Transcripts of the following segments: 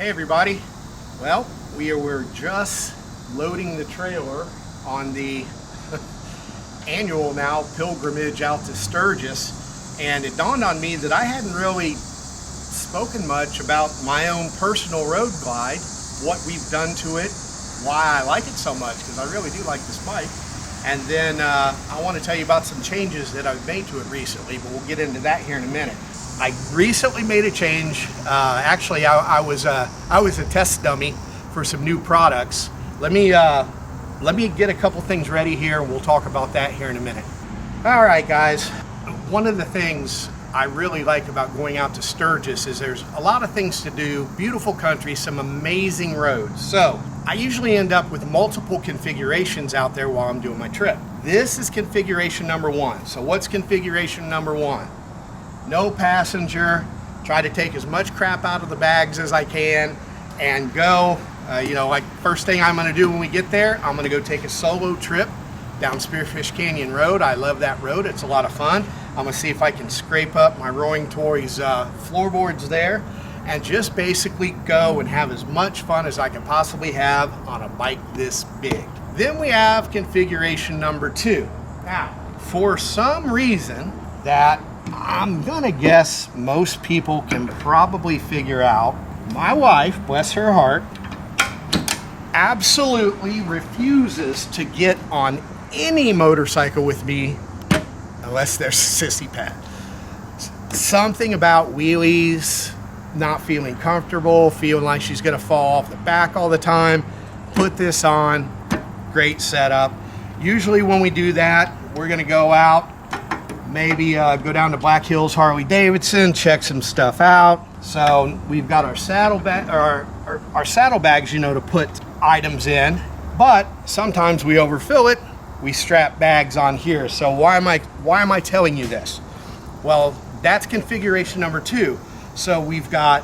Hey everybody, well we were just loading the trailer on the annual now pilgrimage out to Sturgis, and it dawned on me that I hadn't really spoken much about my own personal road glide, what we've done to it, why I like it so much, because I really do like this bike. And then I want to tell you about some changes that I've made to it recently, but we'll get into that here in a minute. I recently made a change. Actually, I was a test dummy for some new products. Let me get a couple things ready here, and we'll talk about that here in a minute. All right, guys. One of the things I really like about going out to Sturgis is there's a lot of things to do, beautiful country, some amazing roads. So I usually end up with multiple configurations out there while I'm doing my trip. This is configuration number 1. So what's configuration number 1? No passenger, try to take as much crap out of the bags as I can and go, like first thing I'm gonna do when we get there, I'm gonna go take a solo trip down Spearfish Canyon Road. I love that road, it's a lot of fun. I'm gonna see if I can scrape up my Roaring Tories floorboards there and just basically go and have as much fun as I can possibly have on a bike this big. Then we have configuration number 2. Now, for some reason that I'm gonna guess most people can probably figure out, my wife, bless her heart, absolutely refuses to get on any motorcycle with me unless there's a sissy pad. Something about wheelies, not feeling comfortable, feeling like she's gonna fall off the back all the time. Put this on, great setup. Usually when we do that, we're gonna go out, maybe go down to Black Hills Harley-Davidson, check some stuff out. So we've got our saddle bag, our saddlebags, to put items in, but sometimes we overfill it. We strap bags on here. So why am I telling you this? Well, that's configuration number 2. So we've got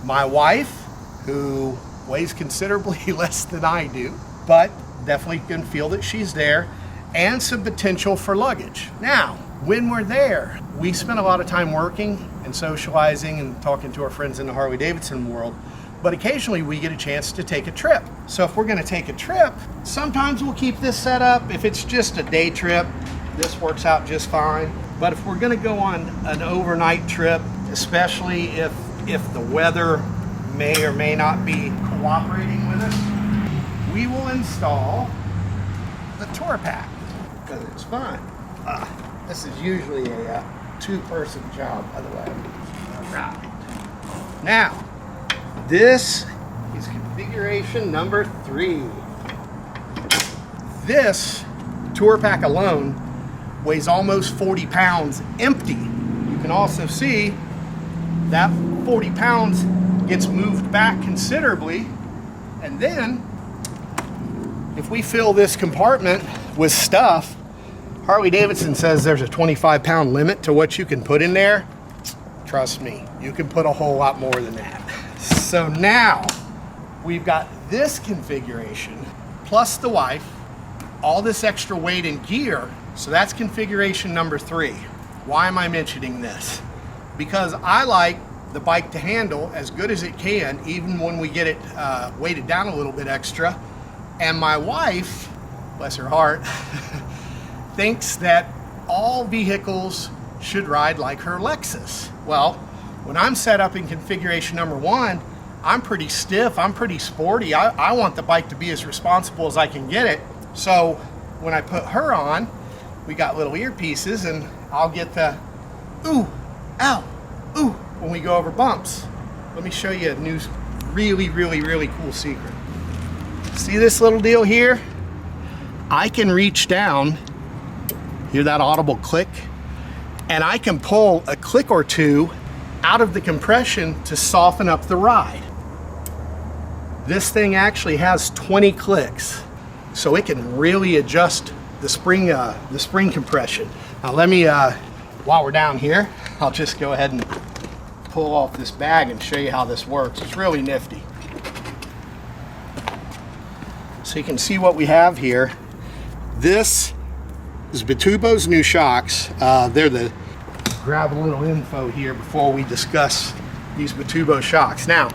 my wife, who weighs considerably less than I do, but definitely can feel that she's there, and some potential for luggage. Now, when we're there, we spend a lot of time working and socializing and talking to our friends in the Harley-Davidson world, but occasionally we get a chance to take a trip. So if we're gonna take a trip, sometimes we'll keep this set up. If it's just a day trip, this works out just fine. But if we're gonna go on an overnight trip, especially if the weather may or may not be cooperating with us, we will install the Tour Pack, because it's fun. This is usually a 2-person job, by the way. All right. Now, this is configuration number 3. This Tour Pack alone weighs almost 40 pounds empty. You can also see that 40 pounds gets moved back considerably. And then, if we fill this compartment with stuff, Harley-Davidson says there's a 25-pound limit to what you can put in there. Trust me, you can put a whole lot more than that. So now we've got this configuration plus the wife, all this extra weight and gear. So that's configuration number 3. Why am I mentioning this? Because I like the bike to handle as good as it can, even when we get it weighted down a little bit extra. And my wife, bless her heart, thinks that all vehicles should ride like her Lexus. Well, when I'm set up in configuration number 1, I'm pretty stiff, I'm pretty sporty. I want the bike to be as responsible as I can get it. So when I put her on, we got little earpieces, and I'll get the ooh, ow, ooh when we go over bumps. Let me show you a new, really cool secret. See this little deal here? I can reach down, hear that audible click, and I can pull a click or two out of the compression to soften up the ride. This thing actually has 20 clicks, so it can really adjust the spring compression. Now let me, while we're down here, I'll just go ahead and pull off this bag and show you how this works. It's really nifty. So you can see what we have here. This is Bitubo's new shocks. Grab a little info here before we discuss these Bitubo shocks. Now,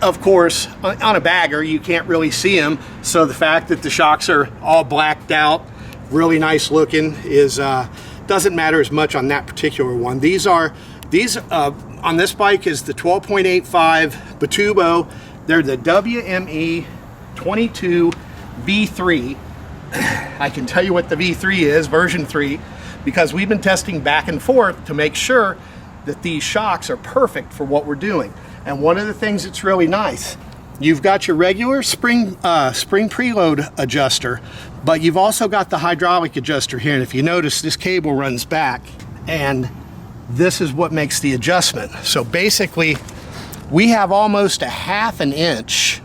of course, on a bagger, you can't really see them. So the fact that the shocks are all blacked out, really nice looking, is doesn't matter as much on that particular one. These on this bike is the 12.85 Bitubo. They're the WME22V3. I can tell you what the V3 is, version 3, because we've been testing back and forth to make sure that these shocks are perfect for what we're doing. And one of the things that's really nice, you've got your regular spring preload adjuster, but you've also got the hydraulic adjuster here. And if you notice, this cable runs back, and this is what makes the adjustment. So basically, we have almost a ½ an inch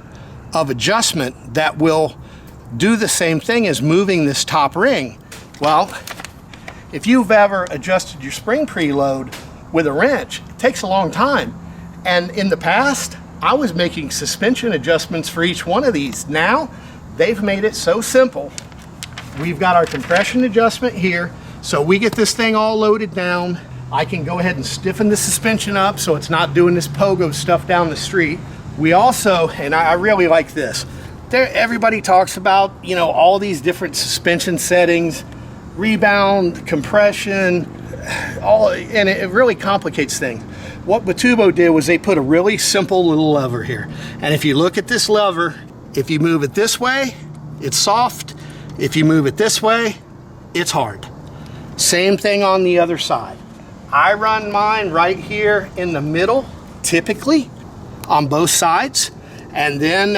of adjustment that will do the same thing as moving this top ring. Well, if you've ever adjusted your spring preload with a wrench, it takes a long time. And in the past, I was making suspension adjustments for each one of these. Now, they've made it so simple. We've got our compression adjustment here, so we get this thing all loaded down. I can go ahead and stiffen the suspension up so it's not doing this pogo stuff down the street. We also, and I really like this, everybody talks about, you know, all these different suspension settings, rebound, compression, and it really complicates things. What Bitubo did was they put a really simple little lever here. And if you look at this lever, if you move it this way, it's soft. If you move it this way, it's hard. Same thing on the other side. I run mine right here in the middle, typically, on both sides. And then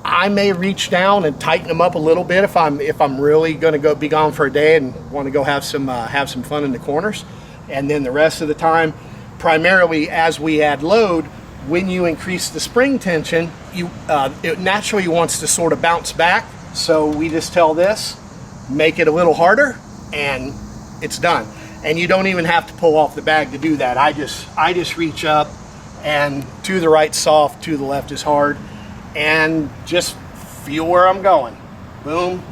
I may reach down and tighten them up a little bit if I'm really going to be gone for a day and want to go have some fun in the corners. And then the rest of the time, primarily as we add load, when you increase the spring tension, it naturally wants to sort of bounce back. So we just tell this, make it a little harder, and it's done. And you don't even have to pull off the bag to do that. I just reach up, and to the right soft, to the left is hard, and just feel where I'm going. Boom,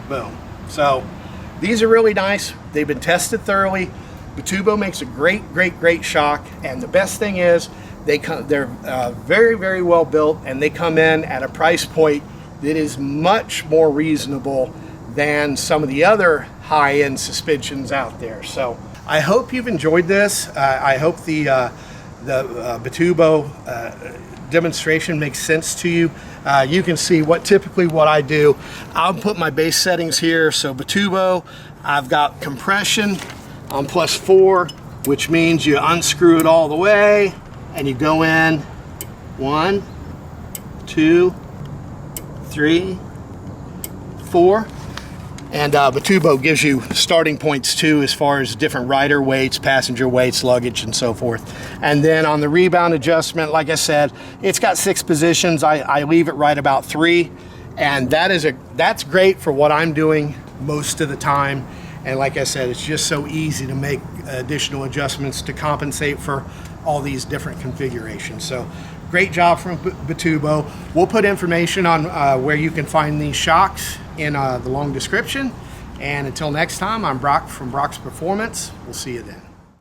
boom. So these are really nice. They've been tested thoroughly. Bitubo makes a great shock, and the best thing is they're very, very well built, and they come in at a price point that is much more reasonable than some of the other high-end suspensions out there. So I hope you've enjoyed this. I hope the Bitubo demonstration makes sense to you. You can see typically what I do. I'll put my base settings here. So Bitubo, I've got compression on +4, which means you unscrew it all the way and you go in 1, 2, 3, 4. And Bitubo gives you starting points too, as far as different rider weights, passenger weights, luggage, and so forth. And then on the rebound adjustment, like I said, it's got 6 positions. I leave it right about 3, and that's great for what I'm doing most of the time. And like I said, it's just so easy to make additional adjustments to compensate for all these different configurations. So great job from Bitubo. We'll put information on where you can find these shocks in the long description. And until next time, I'm Brock from Brock's Performance. We'll see you then.